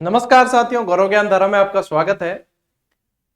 नमस्कार साथियों, गौरव ज्ञान धारा में आपका स्वागत है।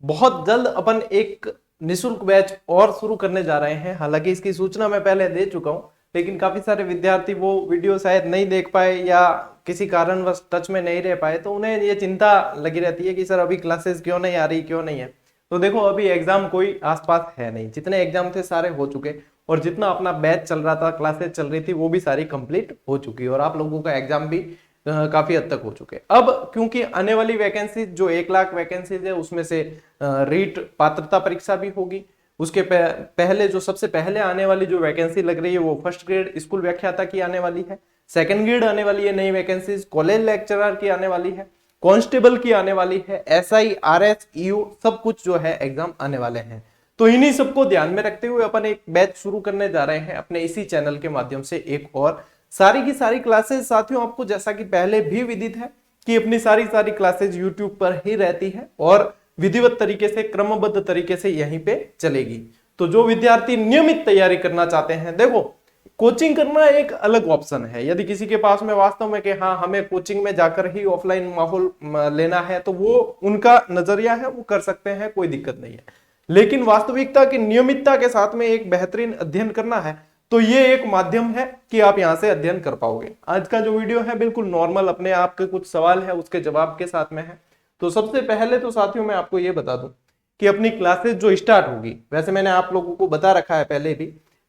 बहुत जल्द अपन एक निशुल्क बैच और शुरू करने जा रहे हैं। हालांकि इसकी सूचना मैं पहले दे चुका हूं, लेकिन काफी सारे विद्यार्थी वो वीडियो शायद नहीं देख पाए या किसी कारणवश टच में नहीं रह पाए, तो उन्हें ये चिंता लगी रहती है कि सर अभी क्लासेस क्यों नहीं आ रही, क्यों नहीं है। तो देखो, अभी एग्जाम कोई आसपास है नहीं, जितने एग्जाम थे सारे हो चुके और जितना अपना बैच चल रहा था, क्लासेस चल रही थी, वो भी सारी कंप्लीट हो चुकी और आप लोगों का एग्जाम भी काफी हद तक हो चुके। अब क्योंकि आने वाली वैकेंसी जो 1 लाख वैकेंसीज है, उसमें से रीट पात्रता परीक्षा भी होगी। उसके पहले जो सबसे पहले आने वाली जो वैकेंसी लग रही है वो फर्स्ट ग्रेड स्कूल व्याख्याता की आने वाली है। सेकंड ग्रेड आने वाली है नई वैकेंसीज, कॉलेज लेक्चरर की आने वाली है, कांस्टेबल की आने वाली है, एसआई, आरएस, ईओ सब कुछ जो है एग्जाम आने वाले हैं। तो इन्हीं सबको ध्यान में रखते हुए अपन एक बैच शुरू करने जा रहे हैं अपने इसी चैनल के माध्यम से। एक और सारी की सारी क्लासेस साथियों, आपको जैसा कि पहले भी विदित है कि अपनी सारी क्लासेस YouTube पर ही रहती है और विधिवत तरीके से, क्रमबद्ध तरीके से यहीं पे चलेगी। तो जो विद्यार्थी नियमित तैयारी करना चाहते हैं, देखो कोचिंग करना एक अलग ऑप्शन है। यदि किसी के पास में वास्तव में कि हाँ हमें कोचिंग में जाकर ही ऑफलाइन माहौल लेना है, तो वो उनका नजरिया है, वो कर सकते हैं, कोई दिक्कत नहीं है। लेकिन वास्तविकता की नियमितता के साथ में एक बेहतरीन अध्ययन करना है, तो ये एक माध्यम है कि आप यहां से अध्ययन कर पाओगे। आज का जो वीडियो है बिल्कुल नॉर्मल, अपने आप के कुछ सवाल है उसके जवाब के साथ में है। तो सबसे पहले तो साथियों मैं आपको ये बता दूं कि अपनी क्लासेस जो स्टार्ट होगी, वैसे मैंने आप लोगों को बता रखा है पहले भी,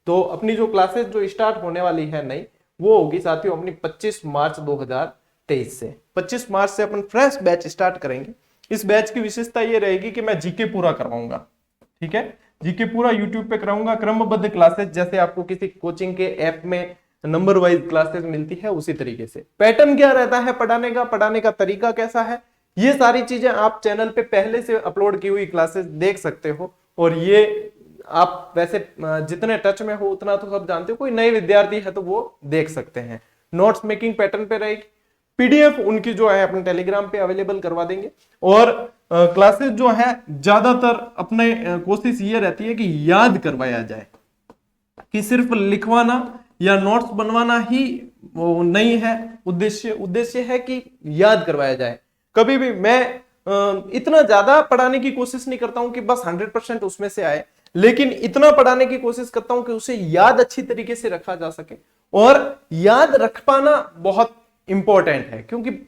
तो अपनी जो क्लासेस जो स्टार्ट होने वाली है नई, वो होगी साथियों अपनी 25 मार्च 2023 से। 25 मार्च से अपन फ्रेश बैच स्टार्ट करेंगे। इस बैच की विशेषता ये रहेगी कि मैं जीके पूरा करवाऊंगा, ठीक है। जीके पूरा YouTube पे कराऊंगा, क्रमबद्ध क्लासेस, जैसे आपको किसी कोचिंग के ऐप में नंबर वाइज क्लासेस मिलती है उसी तरीके से। पैटर्न क्या रहता है पढ़ाने का तरीका कैसा है, ये सारी चीजें आप चैनल पे पहले से अपलोड की हुई क्लासेस देख सकते हो। और ये आप वैसे जितने टच में हो उतना तो सब जानते हो, कोई नए विद्यार्थी है तो वो देख सकते हैं। नोट्स मेकिंग पैटर्न पे रहेगी, पीडीएफ उनकी जो है अपने टेलीग्राम पे अवेलेबल करवा देंगे। और क्लासेस जो है ज्यादातर अपने कोशिश ये रहती है कि याद करवाया जाए, कि सिर्फ लिखवाना या नोट्स बनवाना ही वो नहीं है उद्देश्य है कि याद करवाया जाए। कभी भी मैं इतना ज्यादा पढ़ाने की कोशिश नहीं करता हूं कि बस 100% उसमें से आए, लेकिन इतना पढ़ाने की कोशिश करता हूं कि उसे याद अच्छी तरीके से रखा जा सके। और याद रख पाना बहुत इंपॉर्टेंट है, क्योंकि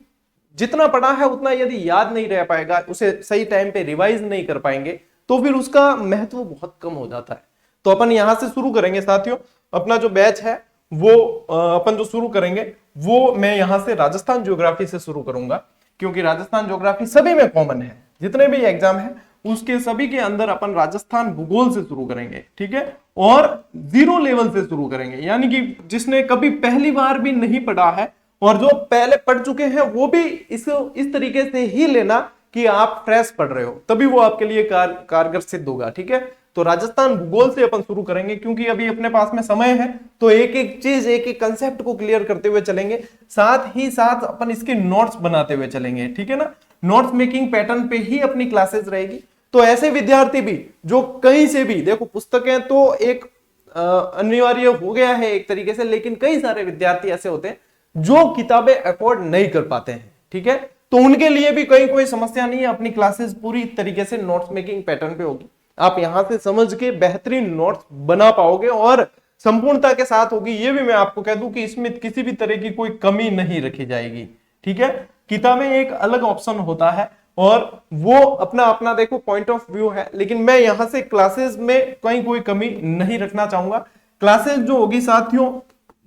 जितना पढ़ा है उतना यदि याद नहीं रह पाएगा, उसे सही टाइम पे रिवाइज नहीं कर पाएंगे, तो फिर उसका महत्व बहुत कम हो जाता है। तो अपन यहां से शुरू करेंगे साथियों अपना जो बैच है वो अपन जो शुरू करेंगे वो मैं यहां से राजस्थान ज्योग्राफी से शुरू करूंगा, क्योंकि राजस्थान ज्योग्राफी सभी में कॉमन है। जितने भी एग्जाम है उसके सभी के अंदर अपन राजस्थान भूगोल से शुरू करेंगे, ठीक है। और 0 लेवल से शुरू करेंगे, यानी कि जिसने कभी पहली बार भी नहीं पढ़ा है और जो पहले पढ़ चुके हैं वो भी इसको इस तरीके से ही लेना कि आप फ्रेश पढ़ रहे हो, तभी वो आपके लिए कारगर सिद्ध होगा, ठीक है। तो राजस्थान भूगोल से अपन शुरू करेंगे, क्योंकि अभी अपने पास में समय है, तो एक एक चीज, एक एक कंसेप्ट को क्लियर करते हुए चलेंगे, साथ ही साथ अपन इसके नोट्स बनाते हुए चलेंगे, ठीक है ना। नोट्स मेकिंग पैटर्न पे ही अपनी क्लासेस रहेगी। तो ऐसे विद्यार्थी भी जो कहीं से भी, देखो पुस्तकें तो एक अनिवार्य हो गया है एक तरीके से, लेकिन कई सारे विद्यार्थी ऐसे होते हैं जो किताबें अफोर्ड नहीं कर पाते हैं, ठीक है। तो उनके लिए भी कोई समस्या नहीं है, अपनी क्लासेस पूरी तरीके से नोट्स मेकिंग पैटर्न पे होगी। आप यहां से समझ के बेहतरीन नोट्स बना पाओगे और संपूर्णता के साथ होगी। ये भी मैं आपको कह दूं कि इसमें किसी भी तरह की कोई कमी नहीं रखी जाएगी, ठीक है। किताबें एक अलग ऑप्शन होता है और वो अपना अपना देखो पॉइंट ऑफ व्यू है, लेकिन मैं यहां से क्लासेस में कोई कमी नहीं रखना चाहूंगा। क्लासेस जो होगी साथियों,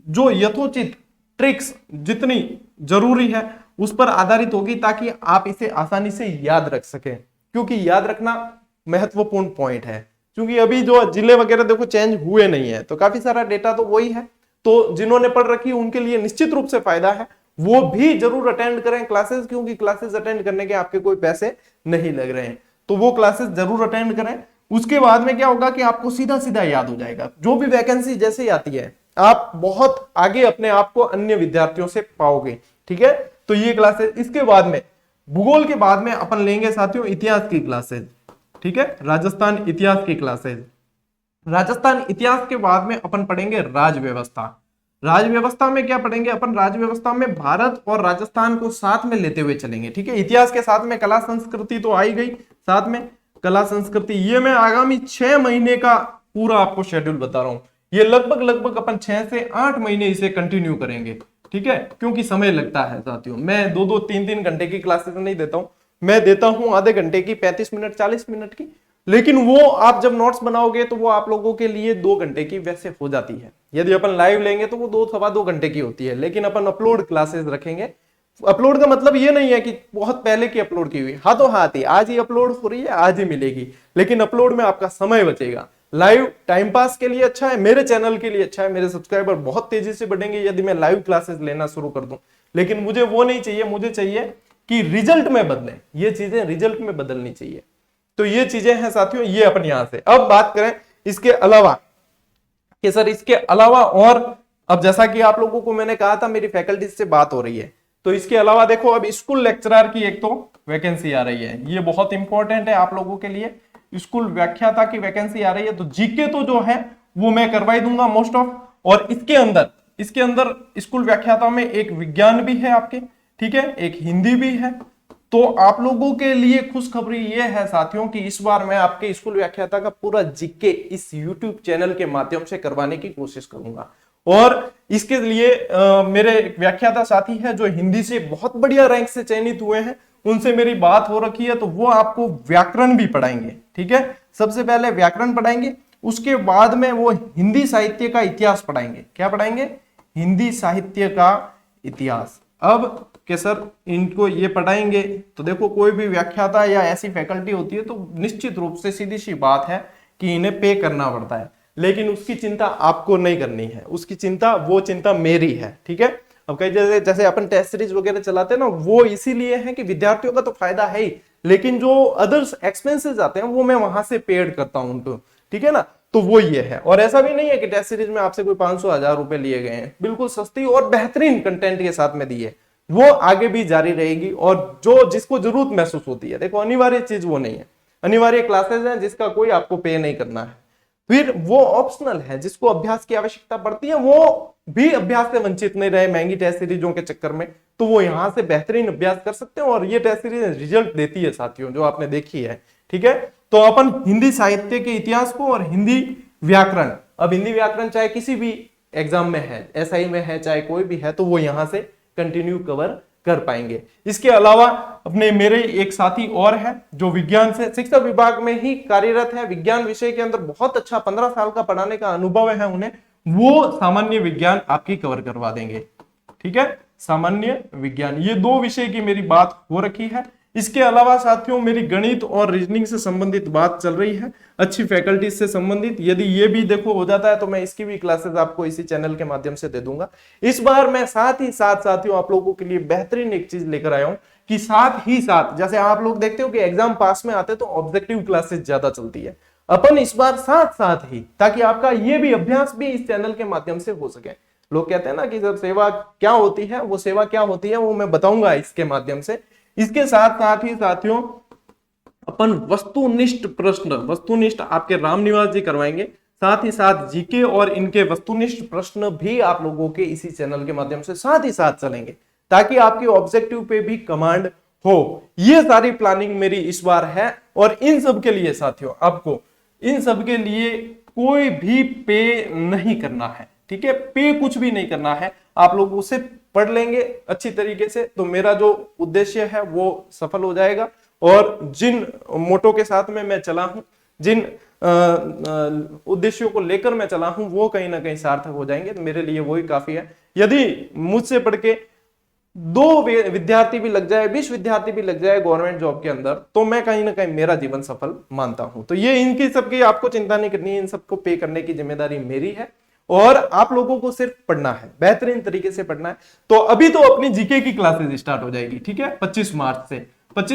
जो यथोचित ट्रिक्स जितनी जरूरी है उस पर आधारित होगी, ताकि आप इसे आसानी से याद रख सकें, क्योंकि याद रखना महत्वपूर्ण पॉइंट है। क्योंकि अभी जो जिले वगैरह देखो चेंज हुए नहीं है, तो काफी सारा डेटा तो वही है। तो जिन्होंने पढ़ रखी उनके लिए निश्चित रूप से फायदा है, वो भी जरूर अटेंड करें क्लासेस, क्योंकि क्लासेस अटेंड करने के आपके कोई पैसे नहीं लग रहे हैं, तो वो क्लासेस जरूर अटेंड करें। उसके बाद में क्या होगा कि आपको सीधा सीधा याद हो जाएगा। जो भी वैकेंसी जैसे ही आती है, आप बहुत आगे अपने आप को अन्य विद्यार्थियों से पाओगे, ठीक है। तो ये क्लासेस, इसके बाद में भूगोल के बाद में अपन लेंगे साथियों इतिहास की क्लासेस, ठीक है। राजस्थान इतिहास की क्लासेस, राजस्थान इतिहास के बाद में अपन पढ़ेंगे राज व्यवस्था। राज्य व्यवस्था में क्या पढ़ेंगे अपन? राज्य व्यवस्था में भारत और राजस्थान को साथ में लेते हुए चलेंगे, ठीक है। इतिहास के साथ में कला संस्कृति तो आई गई, साथ में कला संस्कृति। ये मैं आगामी 6 महीने का पूरा आपको शेड्यूल बता रहा हूं। ये लगभग अपन 6 से 8 महीने इसे कंटिन्यू करेंगे, ठीक है, क्योंकि समय लगता है साथियों। मैं 2-2, 3-3 घंटे की क्लासेस नहीं देता हूं, मैं देता हूं आधे घंटे की, 35 मिनट 40 मिनट की। लेकिन वो आप जब नोट्स बनाओगे तो वो आप लोगों के लिए 2 घंटे की वैसे हो जाती है। यदि अपन लाइव लेंगे तो वो 2-2.25 घंटे की होती है। लेकिन अपन अपलोड क्लासेस रखेंगे। अपलोड का मतलब ये नहीं है कि बहुत पहले की अपलोड की हुई, हाथों हाथ ही आज ही अपलोड हो रही है, आज ही मिलेगी। लेकिन अपलोड में आपका समय बचेगा। लाइव टाइम पास के लिए अच्छा है, मेरे चैनल के लिए अच्छा है, मेरे सब्सक्राइबर बहुत तेजी से बढ़ेंगे यदि मैं लाइव क्लासेस लेना शुरू कर दूं। लेकिन मुझे वो नहीं चाहिए, मुझे चाहिए कि रिजल्ट में बदले, ये चीजें रिजल्ट में बदलनी चाहिए। तो ये चीजें हैं साथियों, ये अपन यहां से अब बात करें इसके अलावा कि सर इसके अलावा और, अब जैसा कि आप लोगों को मैंने कहा था मेरी फैकल्टी से बात हो रही है, तो इसके अलावा देखो अब स्कूल लेक्चरर की एक तो वैकेंसी आ रही है, ये बहुत इंपॉर्टेंट है आप लोगों के लिए। स्कूल व्याख्याता की वैकेंसी आ रही है, तो जीके तो जो है वो मैं करवाई दूंगा मोस्ट ऑफ। और इसके अंदर स्कूल व्याख्याता में एक विज्ञान भी है आपके, ठीक है, एक हिंदी भी है। तो आप लोगों के लिए खुशखबरी ये है साथियों कि इस बार मैं आपके स्कूल व्याख्याता का पूरा जीके इस यूट्यूब चैनल के माध्यम से करवाने की कोशिश करूंगा। और इसके लिए मेरे एक व्याख्याता साथी है जो हिंदी से बहुत बढ़िया रैंक से चयनित हुए हैं, उनसे मेरी बात हो रखी है। तो वो आपको व्याकरण भी पढ़ाएंगे, ठीक है, सबसे पहले व्याकरण पढ़ाएंगे, उसके बाद में वो हिंदी साहित्य का इतिहास पढ़ाएंगे। क्या पढ़ाएंगे? हिंदी साहित्य का इतिहास। अब कि सर इनको ये पढ़ाएंगे, तो देखो कोई भी व्याख्याता या ऐसी फैकल्टी होती है तो निश्चित रूप से सीधी सी बात है कि इन्हें पे करना पड़ता है। लेकिन उसकी चिंता आपको नहीं करनी है, उसकी चिंता, वो चिंता मेरी है, ठीक है। अब कई जैसे अपन टेस्ट सीरीज वगैरह चलाते हैं ना, वो इसीलिए है कि विद्यार्थियों का तो फायदा है ही, लेकिन जो अदर्स एक्सपेंसेस आते हैं वो मैं वहां से पेड करता हूं उनको, ठीक है ना। तो वो ये है। और ऐसा भी नहीं है कि टेस्ट सीरीज में आपसे कोई 500-1000 रुपए लिए गए हैं, बिल्कुल सस्ती और बेहतरीन कंटेंट के साथ में दी है, वो आगे भी जारी रहेगी। और जो जिसको जरूरत महसूस होती है, देखो अनिवार्य चीज वो नहीं है, अनिवार्य क्लासेस हैं जिसका कोई आपको पे नहीं करना है। फिर वो ऑप्शनल है, जिसको अभ्यास की आवश्यकता पड़ती है वो भी अभ्यास से वंचित नहीं रहे महंगी टेस्ट सीरीजों के चक्कर में, तो वो यहां से बेहतरीन अभ्यास कर सकते हैं। और ये टेस्ट सीरीज रिजल्ट देती है साथियों, जो आपने देखी है, ठीक है। तो अपन हिंदी साहित्य के इतिहास को और हिंदी व्याकरण, अब हिंदी व्याकरण चाहे किसी भी एग्जाम में है, एसआई में है, चाहे कोई भी है, तो वो यहां से कंटिन्यू कवर कर पाएंगे। इसके अलावा अपने मेरे एक साथी और है जो विज्ञान से शिक्षा विभाग में ही कार्यरत है, विज्ञान विषय के अंदर बहुत अच्छा 15 साल का पढ़ाने का अनुभव है उन्हें, वो सामान्य विज्ञान आपकी कवर करवा देंगे, ठीक है, सामान्य विज्ञान। ये 2 विषय की मेरी बात हो रखी है। इसके अलावा साथियों मेरी गणित और रीजनिंग से संबंधित बात चल रही है, अच्छी फैकल्टी से संबंधित। यदि ये भी देखो हो जाता है तो मैं इसकी भी क्लासेस आपको इसी चैनल के माध्यम से दे दूंगा। इस बार मैं साथ ही साथ साथियों आप लोगों के लिए बेहतरीन एक चीज लेकर आया हूं कि साथ ही साथ, जैसे आप लोग देखते हो कि एग्जाम पास में आते तो ऑब्जेक्टिव क्लासेस ज्यादा चलती है, अपन इस बार साथ साथ ही, ताकि आपका ये भी अभ्यास भी इस चैनल के माध्यम से हो सके। लोग कहते हैं ना कि जब सेवा क्या होती है, वो सेवा क्या होती है वो मैं बताऊंगा इसके माध्यम से। इसके साथ साथ ही साथियों अपन वस्तुनिष्ठ आपके रामनिवास जी करवाएंगे, साथ ही साथ जीके और इनके वस्तुनिष्ठ प्रश्न भी आप लोगों के इसी चैनल के माध्यम से साथ ही साथ चलेंगे, ताकि आपकी ऑब्जेक्टिव पे भी कमांड हो। ये सारी प्लानिंग मेरी इस बार है। और इन सब के लिए साथियों आपको इन सब के लिए कोई भी पे नहीं करना है, ठीक है, पे कुछ भी नहीं करना है, आप लोग उसे पढ़ लेंगे अच्छी तरीके से, तो मेरा जो उद्देश्य है वो सफल हो जाएगा। और जिन मोटो के साथ में मैं चला हूं, जिन उद्देश्यों को लेकर मैं चला हूं, वो कहीं ना कहीं सार्थक हो जाएंगे, तो मेरे लिए वही काफी है। यदि मुझसे पढ़ के 2 विद्यार्थी भी लग जाए, 20 विद्यार्थी भी लग जाए गवर्नमेंट जॉब के अंदर, तो मैं कहीं ना कहीं मेरा जीवन सफल मानता हूं। तो ये इनकी सबकी आपको चिंता नहीं करनी है, इन सबको पे करने की जिम्मेदारी मेरी है। और आप लोगों को सिर्फ पढ़ना है, बेहतरीन तरीके से पढ़ना है। तो अभी तो अपनी जीके की क्लासेस स्टार्ट हो जाएगी, ठीक है, 25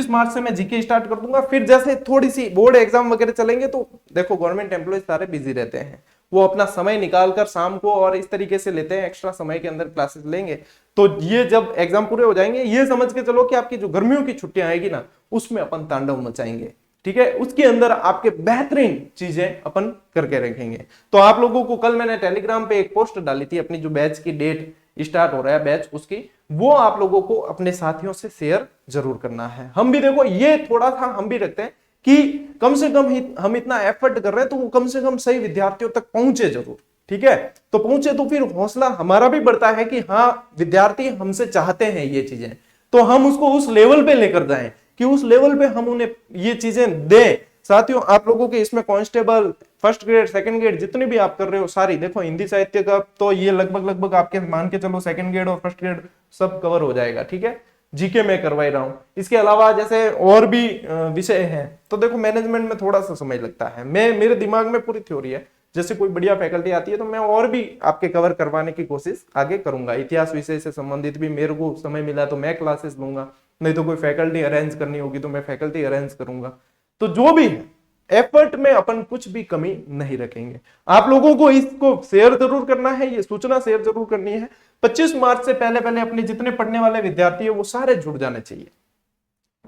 मार्च से मैं जीके स्टार्ट कर दूंगा। फिर जैसे थोड़ी सी बोर्ड एग्जाम वगैरह चलेंगे, तो देखो गवर्नमेंट एम्प्लॉय सारे बिजी रहते हैं, वो अपना समय निकालकर शाम को और इस तरीके से लेते हैं, एक्स्ट्रा समय के अंदर क्लासेस लेंगे। तो ये जब एग्जाम पूरे हो जाएंगे, ये समझ के चलो कि आपकी जो गर्मियों की छुट्टियां आएगी ना, उसमें अपन तांडव मचाएंगे। ठीक है, उसके अंदर आपके बेहतरीन चीजें अपन करके रखेंगे। तो आप लोगों को कल मैंने टेलीग्राम पे एक पोस्ट डाली थी, अपनी जो बैच की डेट स्टार्ट हो रहा है बैच उसकी, वो आप लोगों को अपने साथियों से शेयर जरूर करना है। हम भी देखो ये थोड़ा सा हम भी रखते हैं कि कम से कम हम इतना एफर्ट कर रहे हैं तो वो कम से कम सही विद्यार्थियों तक पहुंचे जरूर, ठीक है। तो पहुंचे तो फिर हौसला हमारा भी बढ़ता है कि हाँ विद्यार्थी हमसे चाहते हैं ये चीजें, तो हम उसको उस लेवल पे लेकर जाएं कि उस लेवल पे हम उन्हें ये चीजें दें। साथियों आप लोगों के इसमें constable first grade second grade जितनी भी आप कर रहे हो सारी, देखो हिंदी साहित्य का तो ये लगभग आपके मान के चलो सेकंड ग्रेड और फर्स्ट ग्रेड सब कवर हो जाएगा, ठीक है। जीके में करवाई रहा हूं, इसके अलावा जैसे और भी विषय हैं तो देखो मैनेजमेंट में थोड़ा सा समय लगता है, मेरे दिमाग में पूरी थ्योरी है, जैसे कोई बढ़िया फैकल्टी आती है तो मैं और भी आपके कवर करवाने की कोशिश आगे करूंगा। इतिहास विषय से संबंधित भी मेरे को समय मिला तो मैं क्लासेस लूंगा, नहीं तो कोई फैकल्टी अरेंज करनी होगी तो मैं फैकल्टी अरेंज करूंगा। तो जो भी है एफर्ट में अपन कुछ भी कमी नहीं रखेंगे। आप लोगों को इसको शेयर जरूर करना है, ये सूचना शेयर जरूर करनी है। 25 मार्च से पहले अपने जितने पढ़ने वाले विद्यार्थी है वो सारे जुड़ जाने चाहिए।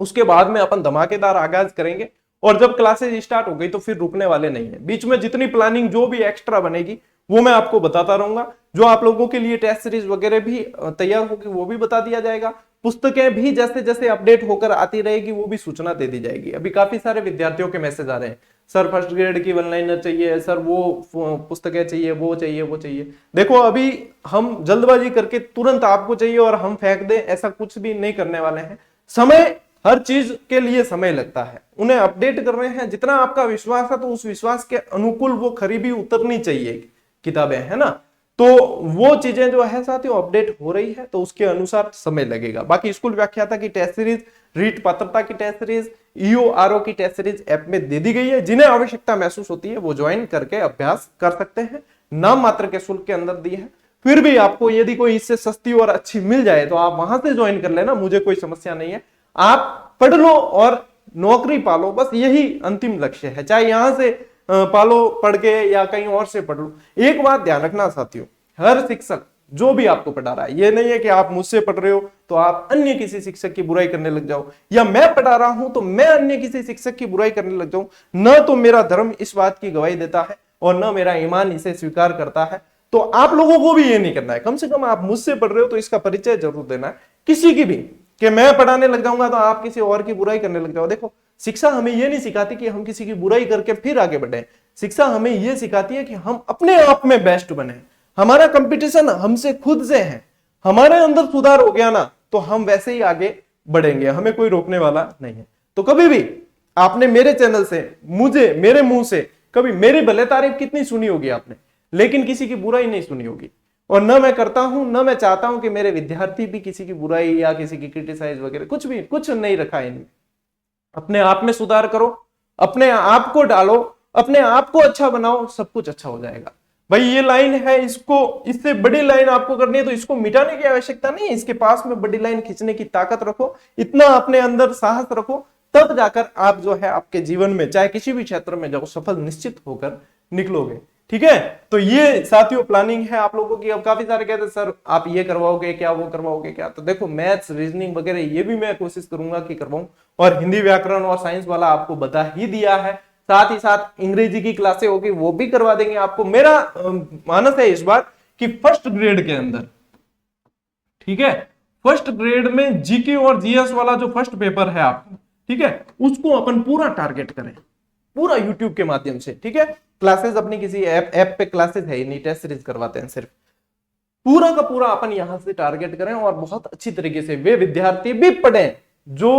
उसके बाद में अपन धमाकेदार आगाज करेंगे और जब क्लासेस स्टार्ट हो गई तो फिर रुकने वाले नहीं है। बीच में जितनी प्लानिंग जो भी एक्स्ट्रा बनेगी वो मैं आपको बताता रहूंगा। जो आप लोगों के लिए टेस्ट सीरीज वगैरह भी तैयार होगी वो भी बता दिया जाएगा। पुस्तकें भी जैसे जैसे अपडेट होकर आती रहेगी वो भी सूचना दे दी जाएगी। अभी काफी सारे विद्यार्थियों के मैसेज आ रहे हैं, सर फर्स्ट ग्रेड की वन लाइनर चाहिए, सर वो पुस्तकें चाहिए, वो चाहिए वो चाहिए। देखो अभी हम जल्दबाजी करके तुरंत आपको चाहिए और हम फेंक दें, ऐसा कुछ भी नहीं करने वाले हैं। समय, हर चीज के लिए समय लगता है, उन्हें अपडेट कर रहे हैं। जितना आपका विश्वास है तो उस विश्वास के अनुकूल वो खरीदी उतरनी चाहिए किताबें, है ना। तो वो चीजें जो है साथियों अपडेट हो रही है तो उसके अनुसार समय लगेगा। बाकी स्कूल व्याख्याता की टेस्ट सीरीज, रीट पात्रता की टेस्ट सीरीज, ईओआरओ की टेस्ट सीरीज ऐप में दे दी गई है। जिन्हें आवश्यकता महसूस होती है वो ज्वाइन करके अभ्यास कर सकते हैं, नाम मात्र के शुल्क के अंदर दी है। फिर भी आपको यदि कोई इससे सस्ती और अच्छी मिल जाए तो आप वहां से ज्वाइन कर लेना, मुझे कोई समस्या नहीं है। आप पढ़ लो और नौकरी पालो, बस यही अंतिम लक्ष्य है। चाहे यहां से पालो पढ़ के या कहीं और से पढ़ लो। एक बात ध्यान रखना साथियों, हर शिक्षक जो भी आपको पढ़ा रहा है, ये नहीं है कि आप मुझसे पढ़ रहे हो तो आप अन्य किसी शिक्षक की बुराई करने लग जाओ, या मैं पढ़ा रहा हूं तो मैं अन्य किसी शिक्षक की बुराई करने लग जाऊं। न तो मेरा धर्म इस बात की गवाही देता है और न मेरा ईमान इसे स्वीकार करता है। तो आप लोगों को भी ये नहीं करना है। कम से कम आप मुझसे पढ़ रहे हो तो इसका परिचय जरूर देना है किसी की भी, कि मैं पढ़ाने लग जाऊंगा तो आप किसी और की बुराई करने लग जाओ। देखो शिक्षा हमें यह नहीं सिखाती कि हम किसी की बुराई करके फिर आगे बढ़े। शिक्षा हमें यह सिखाती है कि हम अपने आप में बेस्ट बने। हमारा कंपटीशन हमसे खुद से है, हमारे अंदर सुधार हो गया ना तो हम वैसे ही आगे बढ़ेंगे, हमें कोई रोकने वाला नहीं है। तो कभी भी आपने मेरे चैनल से, मुझे मेरे मुंह से कभी मेरी भले तारीफ कितनी सुनी होगी आपने, लेकिन किसी की बुराई नहीं सुनी होगी। और न मैं करता हूं, न मैं चाहता हूं कि मेरे विद्यार्थी भी किसी की बुराई या किसी की क्रिटिसाइज वगैरह कुछ नहीं रखा है इनमें। अपने आप में सुधार करो, अपने आप को डालो, अपने आप को अच्छा बनाओ, सब कुछ अच्छा हो जाएगा। भाई ये लाइन है, इसको इससे बड़ी लाइन आपको करनी है तो इसको मिटाने की आवश्यकता नहीं है। इसके पास में बड़ी लाइन खींचने की ताकत रखो, इतना अपने अंदर साहस रखो, तब जाकर आप जो है आपके जीवन में चाहे किसी भी क्षेत्र में जाओ सफल निश्चित होकर निकलोगे। ठीक है, तो ये साथियों प्लानिंग है आप लोगों की। अब काफी सारे कहते हैं सर आप ये करवाओगे क्या, वो करवाओगे क्या, तो देखो मैथ्स रीजनिंग वगैरह ये भी मैं कोशिश करूंगा कि करवाऊं, और हिंदी व्याकरण और साइंस वाला आपको बता ही दिया है। साथ ही साथ अंग्रेजी की क्लासें होगी वो भी करवा देंगे आपको। मेरा मानस है इस बार कि फर्स्ट ग्रेड के अंदर, ठीक है, फर्स्ट ग्रेड में जीके और जीएस वाला जो फर्स्ट पेपर है आपका, ठीक है, उसको अपन पूरा टारगेट करें, पूरा यूट्यूब के माध्यम से। ठीक है, क्लासेस अपनी किसी ऐप पे क्लासेस है नहीं, टेस्ट सीरीज करवाते हैं सिर्फ। पूरा का पूरा अपन यहां से टारगेट करें और बहुत अच्छी तरीके से वे विद्यार्थी भी पढ़े जो,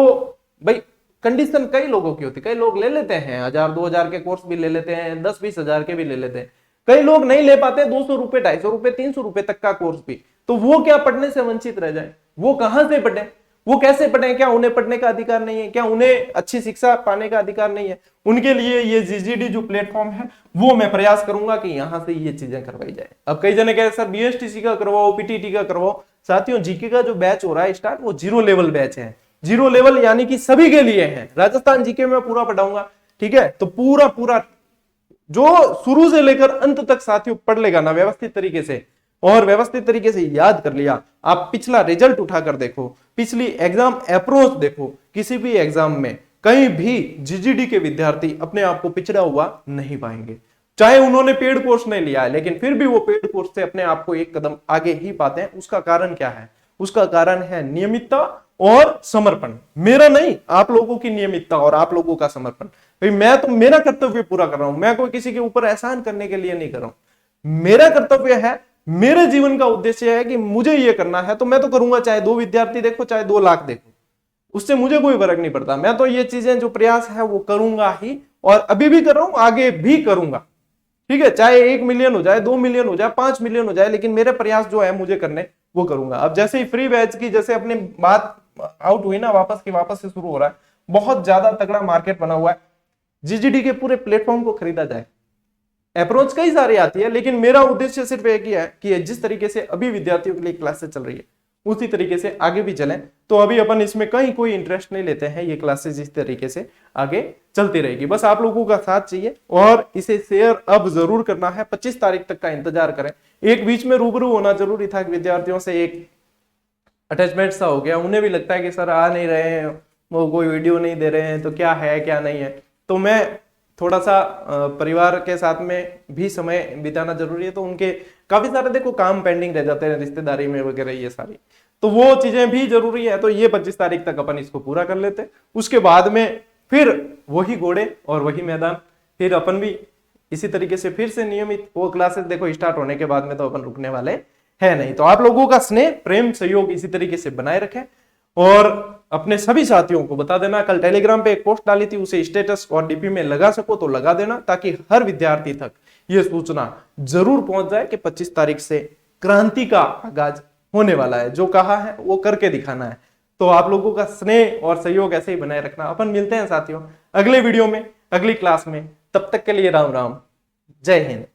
भाई कंडीशन कई लोगों की होती है, कई लोग ले लेते हैं 1000-2000 के कोर्स भी ले लेते हैं, 10-20 हजार के भी ले लेते हैं। कई लोग नहीं ले पाते 200 रुपए, 250 रुपए, 300 रुपए तक का कोर्स भी, तो वो क्या पढ़ने से वंचित रह जाए? वो कहां से पढ़े, वो कैसे पढ़े? क्या उन्हें पढ़ने का अधिकार नहीं है? क्या उन्हें अच्छी शिक्षा पाने का अधिकार नहीं है? उनके लिए ये जीजीडी जो प्लेटफॉर्म है वो मैं प्रयास करूंगा कि यहां से ये चीजें करवाई जाए। अब कई जने कहे सर बीएसटीसी का करवाओ, पीटीटी का करवाओ। साथियों जीके का जो बैच हो रहा है स्टार्ट, वो 0 लेवल बैच है। 0 लेवल यानी कि सभी के लिए है। राजस्थान जीके में पूरा पढ़ाऊंगा, ठीक है, तो पूरा जो शुरू से लेकर अंत तक साथियों पढ़ लेगा ना व्यवस्थित तरीके से, और व्यवस्थित तरीके से याद कर लिया, आप पिछला रिजल्ट उठाकर देखो, पिछली एग्जाम अप्रोच देखो, किसी भी एग्जाम में कहीं भी जीजीडी के विद्यार्थी अपने आप को पिछड़ा हुआ नहीं पाएंगे। चाहे उन्होंने पेड कोर्स नहीं लिया है, लेकिन फिर भी वो पेड कोर्स से अपने आप को एक कदम आगे ही पाते हैं। उसका कारण क्या है? उसका कारण है नियमितता और समर्पण। मेरा नहीं, आप लोगों की नियमितता और आप लोगों का समर्पण। भाई मैं तो मेरा कर्तव्य पूरा कर रहा हूं, मैं कोई किसी के ऊपर एहसान करने के लिए नहीं कर रहा हूं। मेरा कर्तव्य है, मेरे जीवन का उद्देश्य है कि मुझे ये करना है तो मैं तो करूंगा, चाहे 2 विद्यार्थी देखो चाहे 2 लाख देखो, उससे मुझे कोई फर्क नहीं पड़ता। मैं तो ये चीजें जो प्रयास है वो करूंगा ही, और अभी भी कर रहा हूं, आगे भी करूंगा। ठीक है, चाहे 1 मिलियन हो जाए, 2 मिलियन हो जाए, 5 मिलियन हो जाए, लेकिन मेरे प्रयास जो है मुझे करने वो करूंगा। अब जैसे ही फ्री बैच की जैसे अपनी बात आउट हुई ना, वापस से शुरू हो रहा है, बहुत ज्यादा तगड़ा मार्केट बना हुआ है। जीजीडी के पूरे प्लेटफॉर्म को खरीदा जाए, अप्रोच कई सारी आती है, लेकिन मेरा उद्देश्य सिर्फ एक ही है कि जिस तरीके से अभी विद्यार्थियों के लिए क्लासेस चल रही है उसी तरीके से आगे भी चलें। तो अभी अपन इसमें कहीं कोई इंटरेस्ट नहीं लेते हैं, ये क्लासेस इस तरीके से आगे चलती रहेगी। बस आप लोगों का साथ चाहिए और इसे शेयर अब जरूर करना है। 25 तारीख तक का इंतजार करें। एक बीच में रूबरू होना जरूरी था, विद्यार्थियों से एक अटैचमेंट सा हो गया, उन्हें भी लगता है कि सर आ नहीं रहे हैं, वो कोई वीडियो नहीं दे रहे हैं, तो क्या है क्या नहीं है। तो मैं थोड़ा सा परिवार के साथ में भी समय बिताना जरूरी है, तो उनके काफी सारे देखो काम पेंडिंग रह जाते हैं रिश्तेदारी में वगैरह, ये सारी तो वो चीजें भी जरूरी है। तो ये 25 तारीख तक अपन इसको पूरा कर लेते, उसके बाद में फिर वही घोड़े और वही मैदान, फिर अपन भी इसी तरीके से फिर से नियमित वो क्लासेस देखो स्टार्ट होने के बाद में तो अपन रुकने वाले है नहीं। तो आप लोगों का स्नेह प्रेम सहयोग इसी तरीके से बनाए रखें और अपने सभी साथियों को बता देना। कल टेलीग्राम पे एक पोस्ट डाली थी, उसे स्टेटस और डीपी में लगा सको तो लगा देना, ताकि हर विद्यार्थी तक यह सूचना जरूर पहुंच जाए कि 25 तारीख से क्रांति का आगाज होने वाला है। जो कहा है वो करके दिखाना है। तो आप लोगों का स्नेह और सहयोग ऐसे ही बनाए रखना। अपन मिलते हैं साथियों अगले वीडियो में, अगली क्लास में। तब तक के लिए राम राम, जय हिंद।